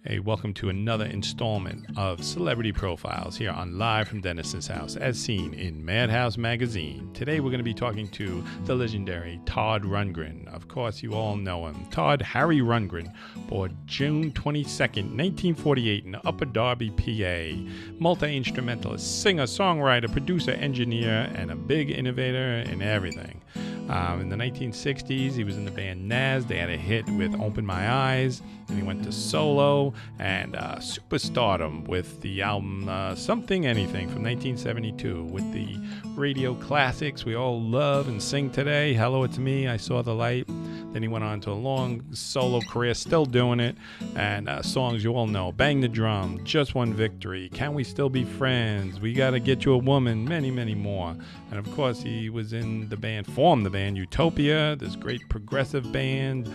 Hey, welcome to another installment of Celebrity Profiles here on Live from Dennis's House, as seen in Madhouse Magazine. Today we're going to be talking to the legendary Todd Rundgren. Of course, you all know him. Todd Harry Rundgren, born June 22nd, 1948 in Upper Darby, PA. Multi-instrumentalist, singer, songwriter, producer, engineer, and a big innovator in everything. In the 1960s, he was in the band Nazz. They had a hit with Open My Eyes, and he went to solo and superstardom with the album Something Anything from 1972 with the radio classics we all love and sing today. Hello, It's Me, I Saw the Light. Then he went on to a long solo career, still doing it, and songs you all know: Bang the Drum, Just One Victory, Can We Still Be Friends, We Gotta Get You a Woman, many, many more. And of course, he was in the band, formed the band Utopia, this great progressive band,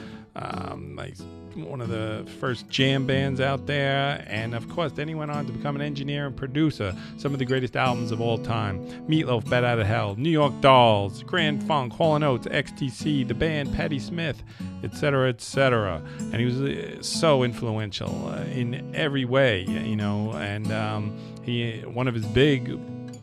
like one of the first jam bands out there. And of course, then he went on to become an engineer and producer. Some of the greatest albums of all time: Meatloaf, Bat Out of Hell, New York Dolls, Grand Funk, Hall & Oates, XTC, the band, Patti Smith, etc., etc. And he was so influential in every way, you know. And one of his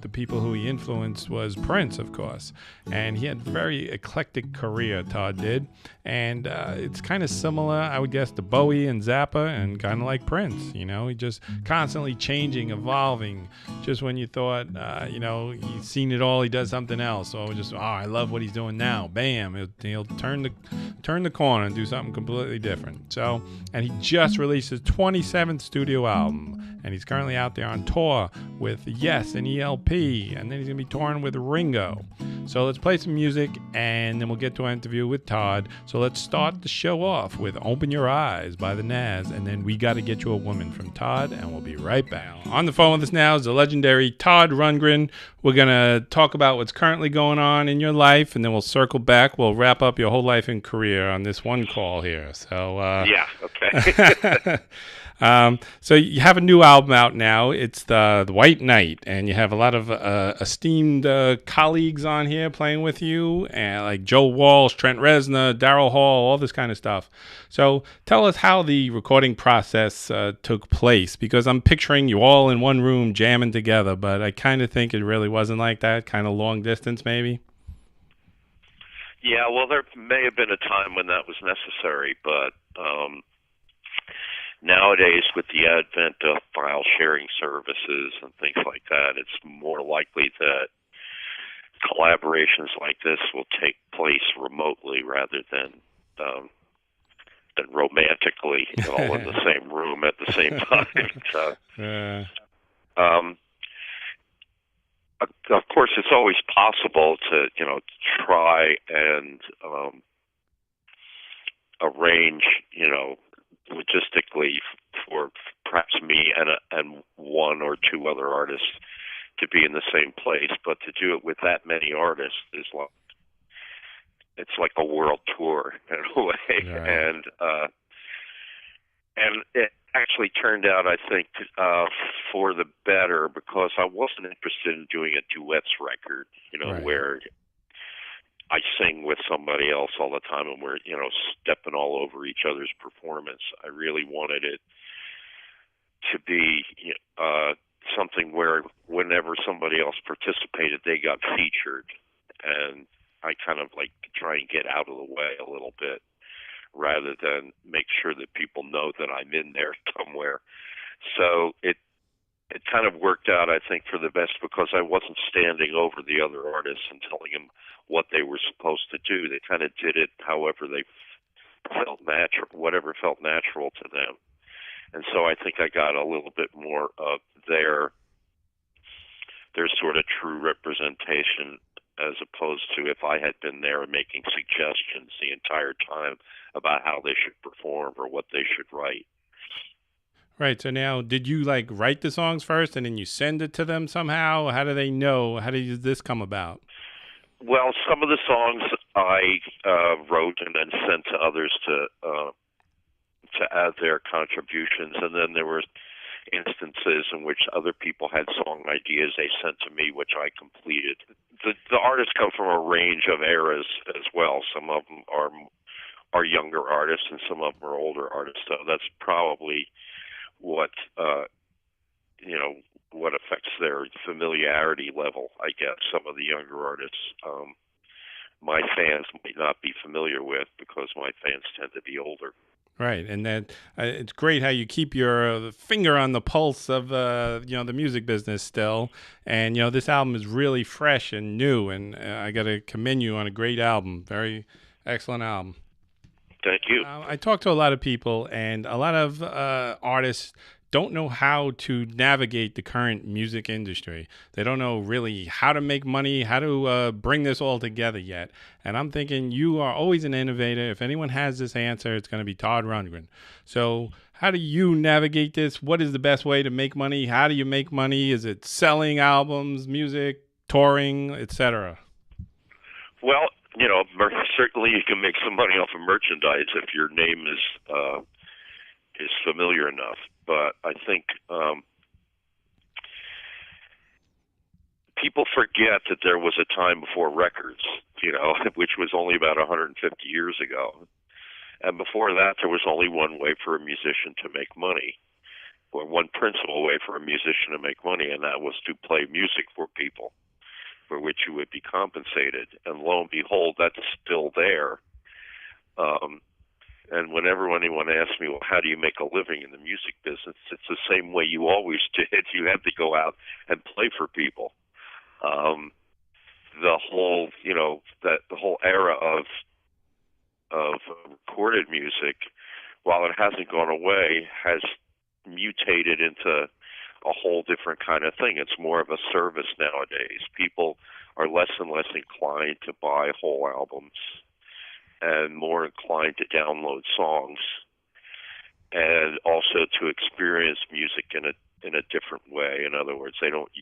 the people who he influenced was Prince, of course. And he had a very eclectic career, Todd did. And it's kind of similar, I would guess, to Bowie and Zappa, and kind of like Prince. You know, he just constantly changing, evolving. Just when you thought, he's seen it all, he does something else. So just, I love what he's doing now. Bam, he'll turn the corner and do something completely different. So, and he just released his 27th studio album. And he's currently out there on tour with Yes and ELP. And then he's going to be touring with Ringo. So let's play some music, and then we'll get to our interview with Todd. So let's start the show off with Open Your Eyes by the Nazz, and then We Gotta Get You a Woman from Todd, and we'll be right back. On the phone with us now is the legendary Todd Rundgren. We're going to talk about what's currently going on in your life, and then we'll circle back. We'll wrap up your whole life and career on this one call here. So yeah, okay. So you have a new album out now. It's the White Knight, and you have a lot of esteemed colleagues on here playing with you, and like Joe Walsh, Trent Reznor, Daryl Hall, all this kind of stuff. So tell us how the recording process took place, because I'm picturing you all in one room jamming together, but I kind of think it really wasn't like that, kind of long distance maybe. Yeah, well, there may have been a time when that was necessary, but nowadays, with the advent of file sharing services and things like that, it's more likely that collaborations like this will take place remotely rather than romantically, all in the same room at the same time. So, of course, it's always possible to try and arrange logistically for perhaps me and one or two other artists to be in the same place, but to do it with that many artists is it's like a world tour in a way. Yeah. And it actually turned out, I think, for the better, because I wasn't interested in doing a duets record, right, where I sing with somebody else all the time and we're, stepping all over each other's performance. I really wanted it to be something where whenever somebody else participated, they got featured. And I kind of like try and get out of the way a little bit rather than make sure that people know that I'm in there somewhere. So it kind of worked out, I think, for the best, because I wasn't standing over the other artists and telling them what they were supposed to do. They kind of did it however they felt natural, whatever felt natural to them. And so I think I got a little bit more of their sort of true representation, as opposed to if I had been there making suggestions the entire time about how they should perform or what they should write. Right. So now, did you write the songs first and then you send it to them somehow? How do they know? How did this come about? Well, some of the songs I wrote and then sent to others to add their contributions, and then there were instances in which other people had song ideas they sent to me, which I completed. The artists come from a range of eras as well. Some of them are younger artists, and some of them are older artists. So that's probably what what affects their familiarity level. I guess some of the younger artists, my fans might not be familiar with because my fans tend to be older. Right, and that it's great how you keep your finger on the pulse of the music business still, and this album is really fresh and new, and I got to commend you on a great album, very excellent album. Thank you. I talk to a lot of people, and a lot of artists don't know how to navigate the current music industry. They don't know really how to make money, how to bring this all together yet. And I'm thinking you are always an innovator. If anyone has this answer, it's going to be Todd Rundgren. So how do you navigate this? What is the best way to make money? How do you make money? Is it selling albums, music, touring, etc.? Well, certainly you can make some money off of merchandise if your name is familiar enough. But I think people forget that there was a time before records, which was only about 150 years ago. And before that, there was only one way for a musician to make money, or one principal way for a musician to make money, and that was to play music for people, for which you would be compensated. And lo and behold, that's still there. And whenever anyone asks me, well, how do you make a living in the music business? It's the same way you always did. You had to go out and play for people. The whole, the whole era of recorded music, while it hasn't gone away, has mutated into a whole different kind of thing. It's more of a service nowadays. People are less and less inclined to buy whole albums and more inclined to download songs, and also to experience music in a different way. In other words, they don't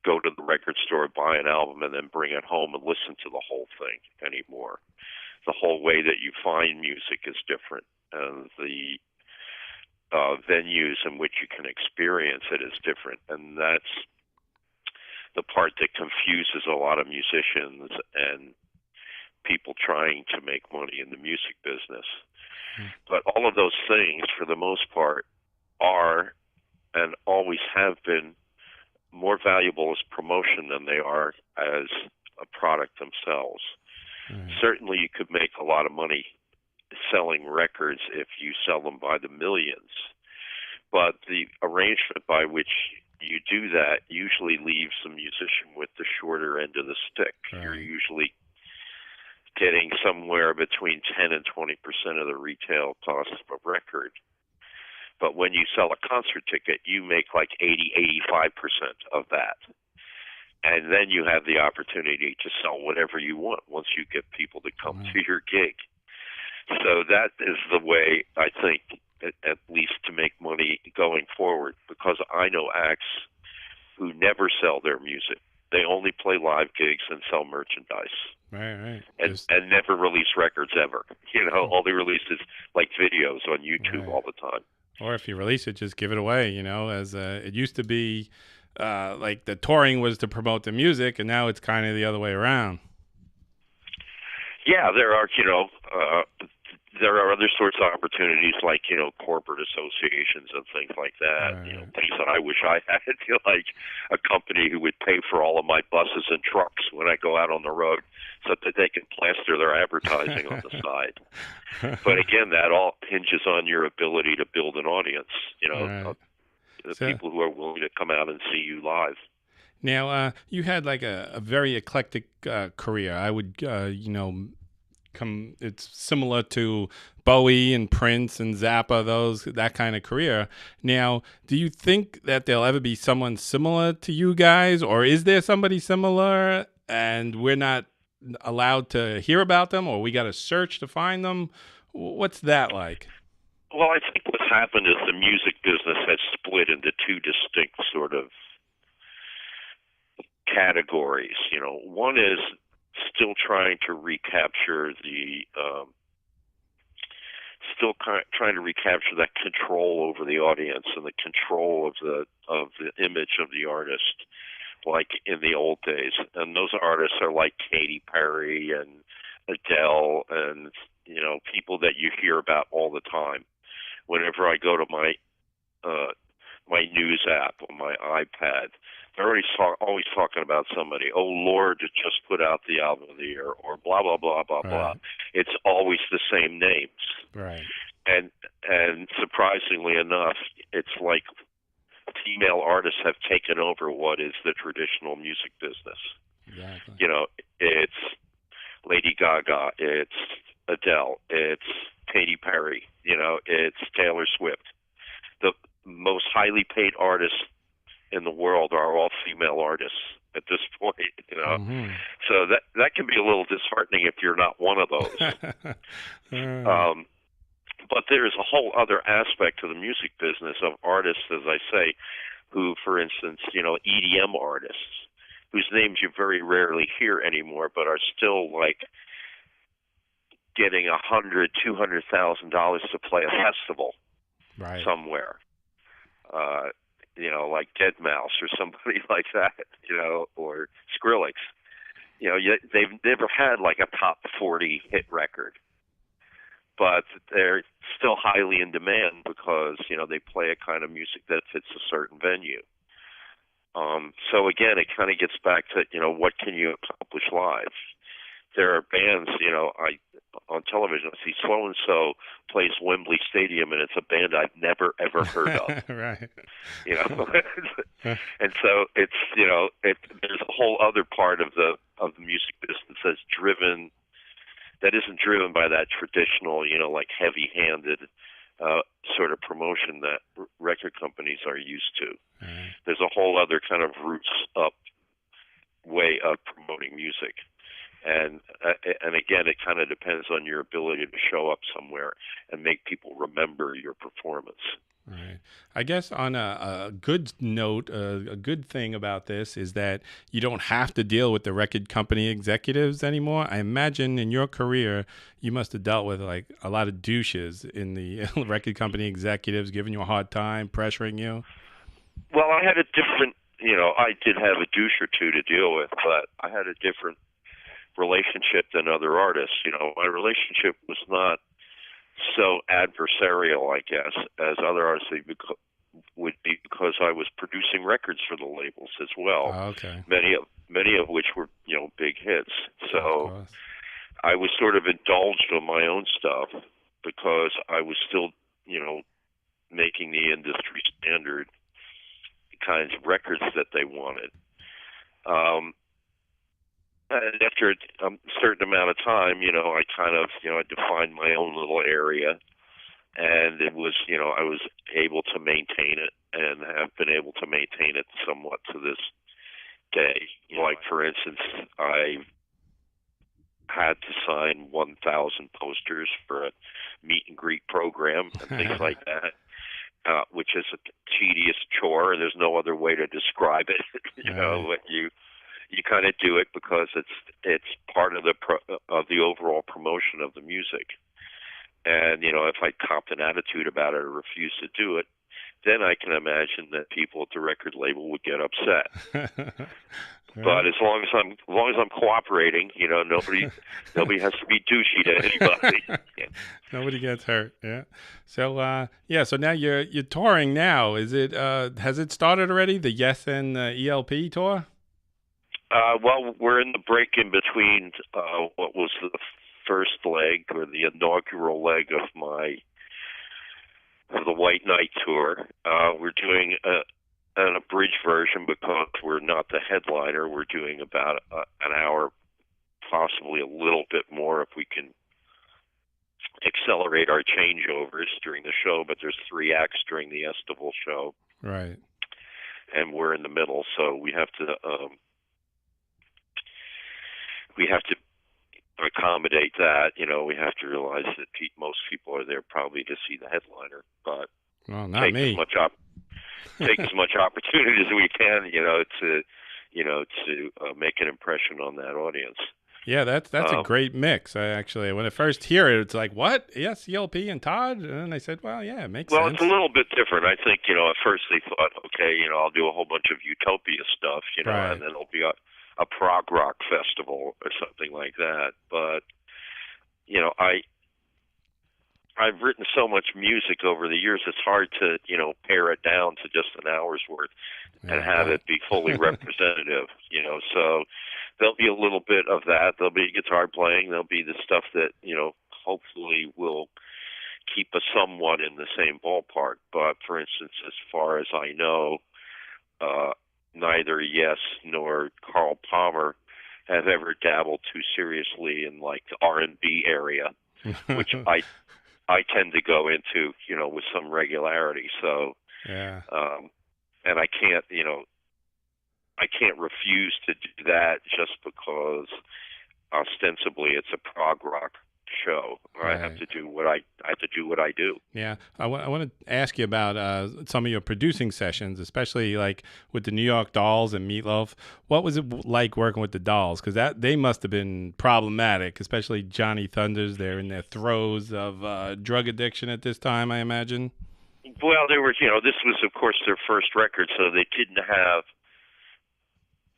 go to the record store, buy an album, and then bring it home and listen to the whole thing anymore. The whole way that you find music is different, and the venues in which you can experience it is different, and that's the part that confuses a lot of musicians and people trying to make money in the music business. But all of those things, for the most part, are and always have been more valuable as promotion than they are as a product themselves. Certainly you could make a lot of money selling records if you sell them by the millions, but the arrangement by which you do that usually leaves the musician with the shorter end of the stick. You're usually getting somewhere between 10 and 20% of the retail cost of a record. But when you sell a concert ticket, you make like 85% of that. And then you have the opportunity to sell whatever you want once you get people to come to your gig. So that is the way, I think, at least to make money going forward, because I know acts who never sell their music. They only play live gigs and sell merchandise. Right. And never release records ever. All they release is like videos on YouTube all the time. Or if you release it, just give it away, as it used to be, like the touring was to promote the music, and now it's kind of the other way around. Yeah, there are, there are other sorts of opportunities like, corporate associations and things like that. Things that I wish I had, like a company who would pay for all of my buses and trucks when I go out on the road so that they can plaster their advertising on the side. But again, that all hinges on your ability to build an audience, people who are willing to come out and see you live. Now, you had like a very eclectic career. I would, it's similar to Bowie and Prince and Zappa, that kind of career. Now, do you think that there'll ever be someone similar to you guys, or is there somebody similar and we're not allowed to hear about them, or we got to search to find them? What's that like? Well, I think what's happened is the music business has split into two distinct sort of categories. One is still trying to recapture that control over the audience and the control of the image of the artist, like in the old days. And those artists are like Katy Perry and Adele and people that you hear about all the time. Whenever I go to my my news app on my iPad. They're always talking about somebody. Oh, Lord just put out the album of the year, or blah blah blah blah blah. Right. It's always the same names. Right. And surprisingly enough, it's like female artists have taken over what is the traditional music business. Exactly. You know, it's Lady Gaga, it's Adele, it's Katy Perry, you know, it's Taylor Swift. The most highly paid artists in the world are all female artists at this point, you know. Mm-hmm. So that can be a little disheartening if you're not one of those. But there's a whole other aspect to the music business of artists, as I say, who, for instance, you know, EDM artists, whose names you very rarely hear anymore, but are still like getting $100,000-$200,000 to play a festival right. somewhere. You know, like Deadmau5 or somebody like that, you know, or Skrillex. You know, they've never had like a top 40 hit record, but they're still highly in demand because, you know, they play a kind of music that fits a certain venue. So again, it kind of gets back to, you know, what can you accomplish live? There are bands, you know, on television, I see so-and-so plays Wembley Stadium, and it's a band I've never, ever heard of. Right. You know, and so it's, you know, there's a whole other part of the music business that isn't driven by that traditional, you know, like heavy-handed sort of promotion that record companies are used to. Right. There's a whole other kind of roots up way of promoting music. And again, it kind of depends on your ability to show up somewhere and make people remember your performance. Right. I guess on a good note, a good thing about this is that you don't have to deal with the record company executives anymore. I imagine in your career, you must have dealt with like a lot of douches in the record company executives giving you a hard time, pressuring you. Well, I had a different, you know, I did have a douche or two to deal with, but I had a different relationship than other artists. You know, my relationship was not so adversarial, I guess, as other artists would be, because I was producing records for the labels as well. Oh, okay. Many of which were, you know, big hits. So I was sort of indulged on my own stuff because I was still, you know, making the industry standard kinds of records that they wanted. And after a certain amount of time, you know, I kind of, you know, I defined my own little area, and it was, you know, I was able to maintain it and have been able to maintain it somewhat to this day. You know, like, for instance, I had to sign 1,000 posters for a meet and greet program and things like that, which is a tedious chore, and there's no other way to describe it. You know, you kind of do it because it's part of the overall promotion of the music. And, you know, if I copped an attitude about it or refused to do it, then I can imagine that people at the record label would get upset. But as long as I'm cooperating, you know, nobody has to be douchey to anybody. Nobody gets hurt. Yeah. So so now you're touring now. Is it has it started already? The Yes and ELP tour? Well, we're in the break in between what was the first leg, or the inaugural leg of the White Knight tour. We're doing an abridged version because we're not the headliner. We're doing about an hour, possibly a little bit more if we can accelerate our changeovers during the show. But there's 3 acts during the Estival show. Right. And we're in the middle, so we have to accommodate that. You know, we have to realize that most people are there probably to see the headliner, but take as much opportunity as we can, to make an impression on that audience. Yeah, that's a great mix. I actually, when I first hear it, it's like, what? Yes, ELP and Todd? And I said, well, yeah, it makes sense. Well, it's a little bit different. I think, at first they thought, okay, I'll do a whole bunch of Utopia stuff, right. And then it'll be a prog rock festival or something like that. But, I've written so much music over the years, it's hard to, pare it down to just an hour's worth and Yeah, have but it be fully representative, So there'll be a little bit of that. There'll be guitar playing. There'll be the stuff that, hopefully will keep us somewhat in the same ballpark. But for instance, as far as I know, neither Yes nor Carl Palmer have ever dabbled too seriously in like the R&B area, which I tend to go into, with some regularity. So, yeah. and I can't refuse to do that just because ostensibly it's a prog rock show. I have Right. to do what I do. Yeah, I want to ask you about some of your producing sessions, especially like with the New York Dolls and Meatloaf. What was it like working with the Dolls? Because they must have been problematic, especially Johnny Thunders. They're in their throes of drug addiction at this time, I imagine. Well, they were, this was of course their first record, so they didn't have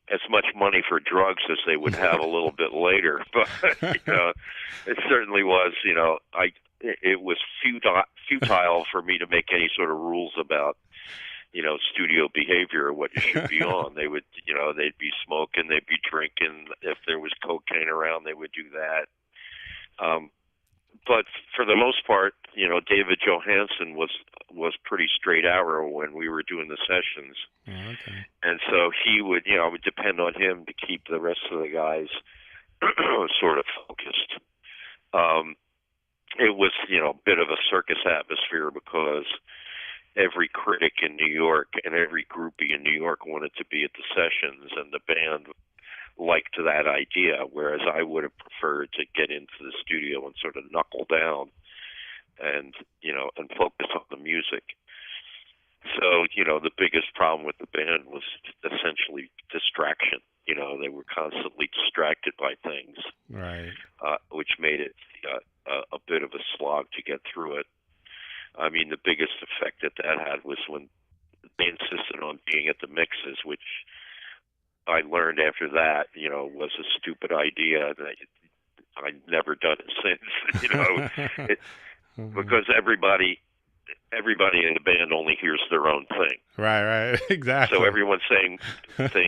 as much money for drugs as they would have a little bit later. But it certainly was. It was futile for me to make any sort of rules about studio behavior or what you should be on. They would, they'd be smoking, they'd be drinking. If there was cocaine around, they would do that. But for the most part, David Johansen was pretty straight arrow when we were doing the sessions. Oh, okay. And so he would, I would depend on him to keep the rest of the guys sort of focused. It was, a bit of a circus atmosphere because every critic in New York and every groupie in New York wanted to be at the sessions, and the band liked that idea, whereas I would have preferred to get into the studio and sort of knuckle down and, and focus on the music. So, the biggest problem with the band was essentially distraction. They were constantly distracted by things, Right. which made it a bit of a slog to get through it. I mean, the biggest effect that had was when they insisted on being at the mixes, which I learned after that, was a stupid idea that I've never done it since. Because everybody in the band only hears their own thing. Right, exactly. So everyone's saying,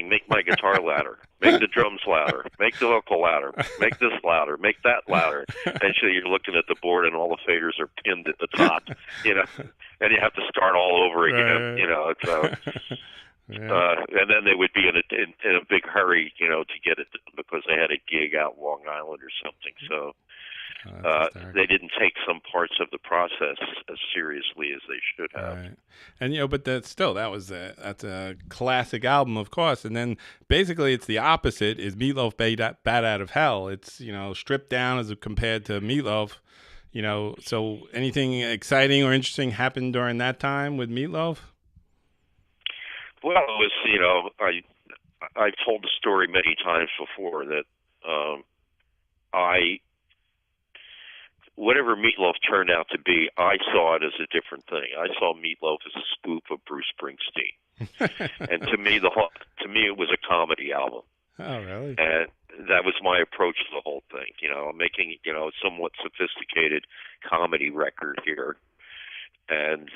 make my guitar louder, make the drums louder, make the vocal louder, make this louder, make that louder. And so you're looking at the board and all the faders are pinned at the top, and you have to start all over again, So, yeah. and then they would be in a big hurry, to get it because they had a gig out Long Island or something. So. They didn't take some parts of the process as seriously as they should have. Right. And but that's a classic album, of course. And then basically it's the opposite. Is Meatloaf Bad Out of Hell? It's stripped down as compared to Meatloaf. So anything exciting or interesting happened during that time with Meatloaf? Well, it was I've told the story many times before that whatever Meatloaf turned out to be, I saw it as a different thing. I saw Meatloaf as a spoof of Bruce Springsteen, and to me, it was a comedy album. Oh, really? And that was my approach to the whole thing. I'm making a somewhat sophisticated comedy record here, and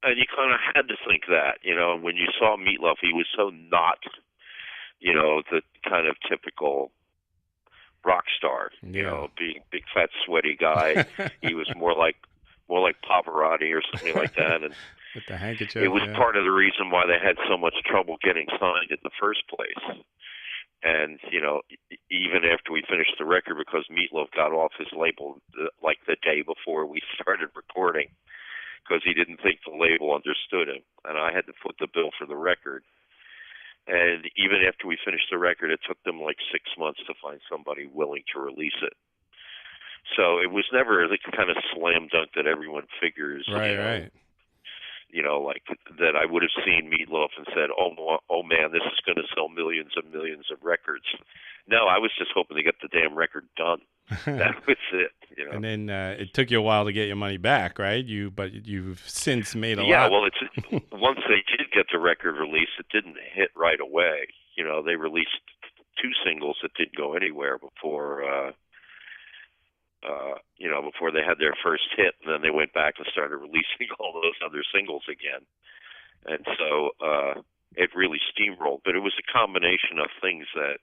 you kind of had to think that. And when you saw Meatloaf, he was so not, the kind of typical rock star, being big fat sweaty guy. He was more like Pavarotti or something like that, and with the handkerchief. It was part of the reason why they had so much trouble getting signed in the first place. And even after we finished the record, because Meatloaf got off his label like the day before we started recording, because he didn't think the label understood him, and I had to foot the bill for the record. And even after we finished the record, it took them like 6 months to find somebody willing to release it. So it was never like kind of slam dunk that everyone figures. Right. Like that I would have seen Meatloaf and said, oh man, this is going to sell millions and millions of records. No, I was just hoping to get the damn record done. That was it. And then it took you a while to get your money back, right? But you've since made a lot. Yeah, well, once they did get the record released, it didn't hit right away. They released 2 singles that didn't go anywhere before before they had their first hit, and then they went back and started releasing all those other singles again. And so it really steamrolled. But it was a combination of things that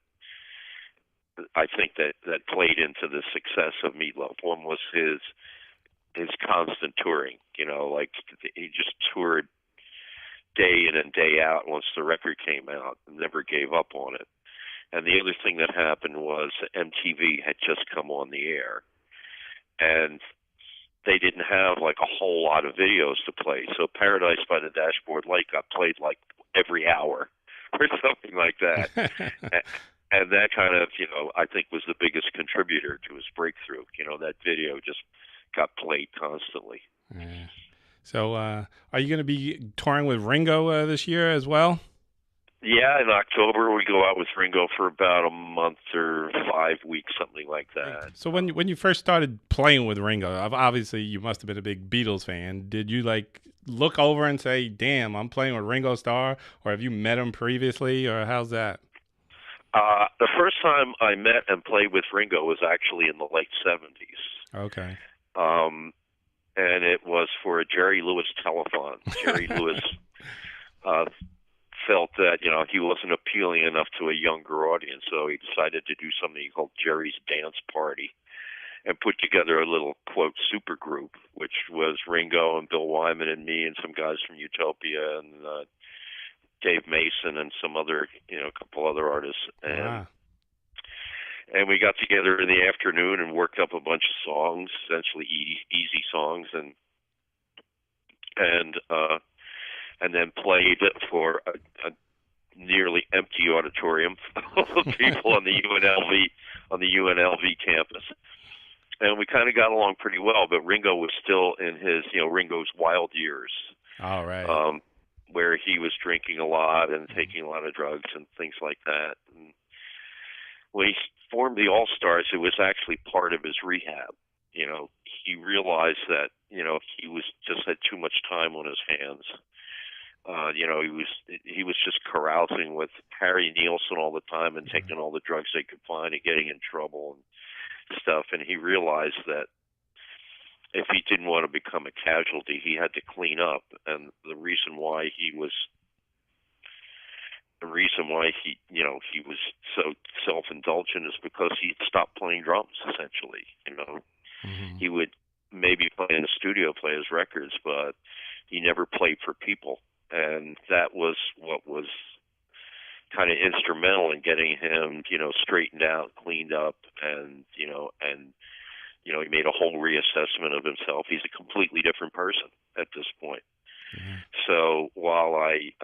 I think that played into the success of Meatloaf. One was his constant touring. Like he just toured day in and day out once the record came out and never gave up on it. And the other thing that happened was MTV had just come on the air, and they didn't have like a whole lot of videos to play. So Paradise by the Dashboard Light got played like every hour or something like that. And that kind of, I think was the biggest contributor to his breakthrough. That video just got played constantly. Yeah. So are you going to be touring with Ringo this year as well? Yeah, in October we go out with Ringo for about a month or 5 weeks, something like that. So when you first started playing with Ringo, obviously you must have been a big Beatles fan. Did you like look over and say, "Damn, I'm playing with Ringo Starr," or have you met him previously, or how's that? The first time I met and played with Ringo was actually in the late 70s. Okay. And it was for a Jerry Lewis telethon. Jerry Lewis felt that, he wasn't appealing enough to a younger audience, so he decided to do something he called Jerry's Dance Party and put together a little, quote, super group, which was Ringo and Bill Wyman and me and some guys from Utopia and Dave Mason and some other, a couple other artists. And And we got together in the afternoon and worked up a bunch of songs, essentially easy songs, and then played for a nearly empty auditorium full of people on the UNLV campus. And we kind of got along pretty well, but Ringo was still in his, Ringo's wild years. All right. Where he was drinking a lot and taking a lot of drugs and things like that. And when he formed the All-Stars, it was actually part of his rehab. He realized that, he was just had too much time on his hands. He was just carousing with Harry Nilsson all the time and taking all the drugs they could find and getting in trouble and stuff. And he realized that if he didn't want to become a casualty, he had to clean up. And the reason why he was so self-indulgent is because he stopped playing drums, essentially. Mm-hmm. He would maybe play in the studio, play his records, but he never played for people. And that was what was kind of instrumental in getting him, straightened out, cleaned up, and he made a whole reassessment of himself. He's a completely different person at this point. Mm-hmm. So while it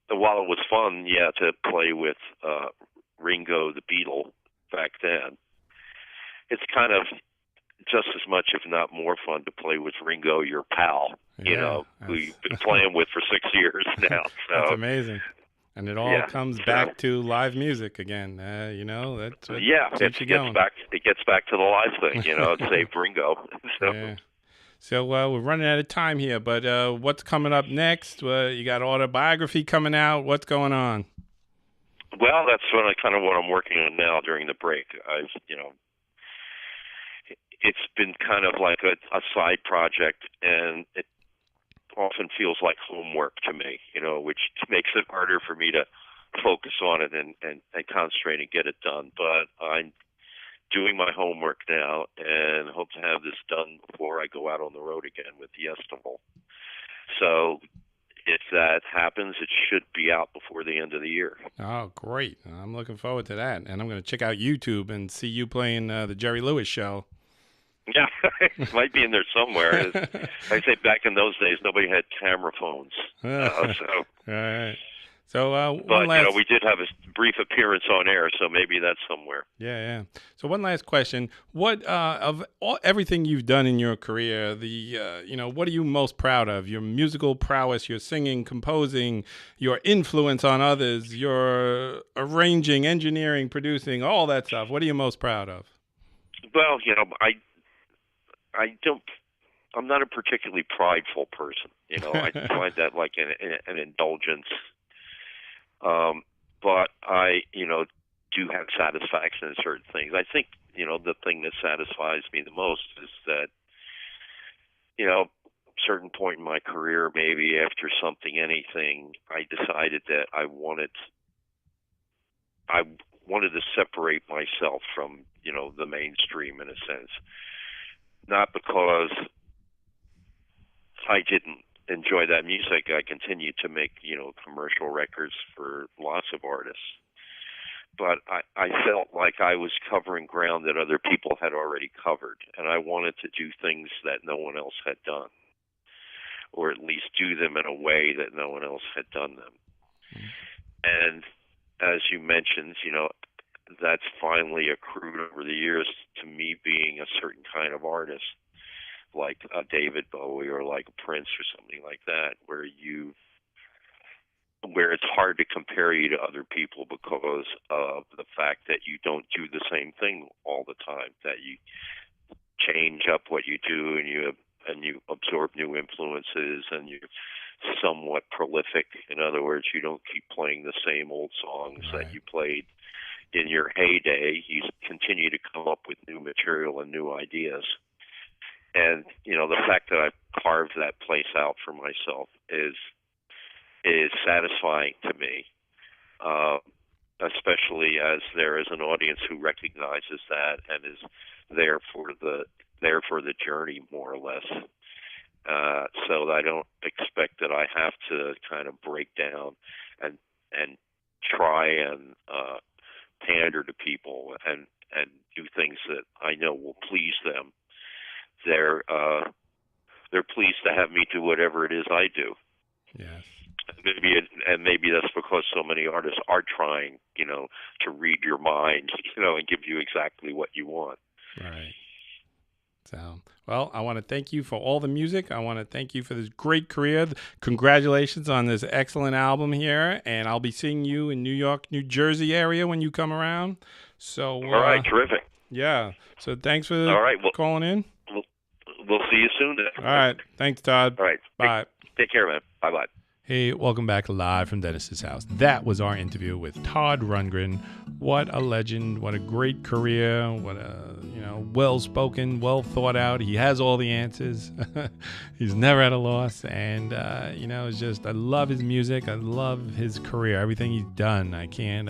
was fun, to play with Ringo the Beatle back then, it's kind of just as much, if not more fun, to play with Ringo, your pal, who you've been playing with for 6 years now. So, that's amazing. And it all comes back to live music again. That's what keeps you going. It gets back to the live thing, save Ringo. So. Yeah. So we're running out of time here, but what's coming up next? You got autobiography coming out. What's going on? Well, that's what I'm working on now during the break. It's been kind of like a side project, and it often feels like homework to me, which makes it harder for me to focus on it and concentrate and get it done. But I'm doing my homework now and hope to have this done before I go out on the road again with the Estival. So if that happens, it should be out before the end of the year. Oh, great. I'm looking forward to that. And I'm going to check out YouTube and see you playing the Jerry Lewis show. Yeah, it might be in there somewhere. Like I say, back in those days, nobody had camera phones. All right. So, but we did have a brief appearance on air, so maybe that's somewhere. Yeah. So, one last question: what of everything you've done in your career, what are you most proud of? Your musical prowess, your singing, composing, your influence on others, your arranging, engineering, producing, all that stuff. What are you most proud of? Well, I'm not a particularly prideful person. I find that like an indulgence. But I, do have satisfaction in certain things. I think the thing that satisfies me the most is that, certain point in my career, maybe after something, anything, I decided that I wanted to separate myself from, the mainstream in a sense. Not because I didn't enjoy that music. I continued to make, commercial records for lots of artists. But I felt like I was covering ground that other people had already covered, and I wanted to do things that no one else had done, or at least do them in a way that no one else had done them. And as you mentioned, that's finally accrued over the years to me being a certain kind of artist, like a David Bowie or like a Prince or something like that, where it's hard to compare you to other people because of the fact that you don't do the same thing all the time, that you change up what you do, and you absorb new influences, and you're somewhat prolific. In other words, you don't keep playing the same old songs Right. that you played in your heyday. You continue to come up with new material and new ideas. And, the fact that I've carved that place out for myself is satisfying to me, especially as there is an audience who recognizes that and is there for the journey, more or less. So that I don't expect that I have to kind of break down and try and pander to people and do things that I know will please them. They're pleased to have me do whatever it is I do. Yes. Maybe that's because so many artists are trying, to read your mind, and give you exactly what you want. Right. So, well, I want to thank you for all the music. I want to thank you for this great career. Congratulations on this excellent album here. And I'll be seeing you in New York, New Jersey area when you come around. So, all right, terrific. Yeah. So thanks for calling in. We'll see you soon then. All right. Thanks, Todd. All right. Bye. Take care, man. Bye-bye. Hey, welcome back live from Dennis's house. That was our interview with Todd Rundgren. What a legend. What a great career. What a, well-spoken, well-thought out. He has all the answers. He's never at a loss. And, it's just, I love his music. I love his career, everything he's done. I can't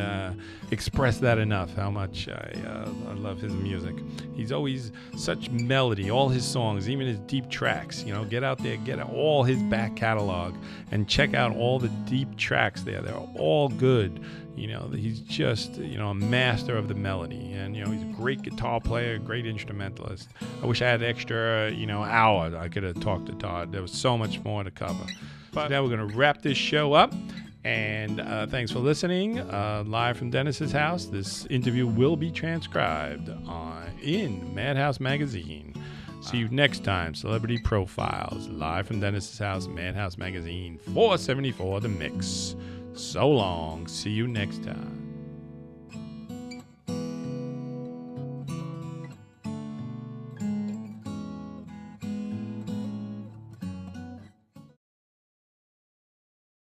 express that enough, how much I love his music. He's always such melody, all his songs, even his deep tracks. Get out there, get all his back catalog and check out all the deep tracks there. They're all good. He's just, a master of the melody. And, he's a great guitar player, great instrumentalist. I wish I had an extra, hour I could have talked to Todd. There was so much more to cover. But now we're going to wrap this show up. And thanks for listening. Live from Dennis's house. This interview will be transcribed in Madhouse Magazine. See you next time. Celebrity Profiles. Live from Dennis's house, Madhouse Magazine 474 The Mix. So long. See you next time.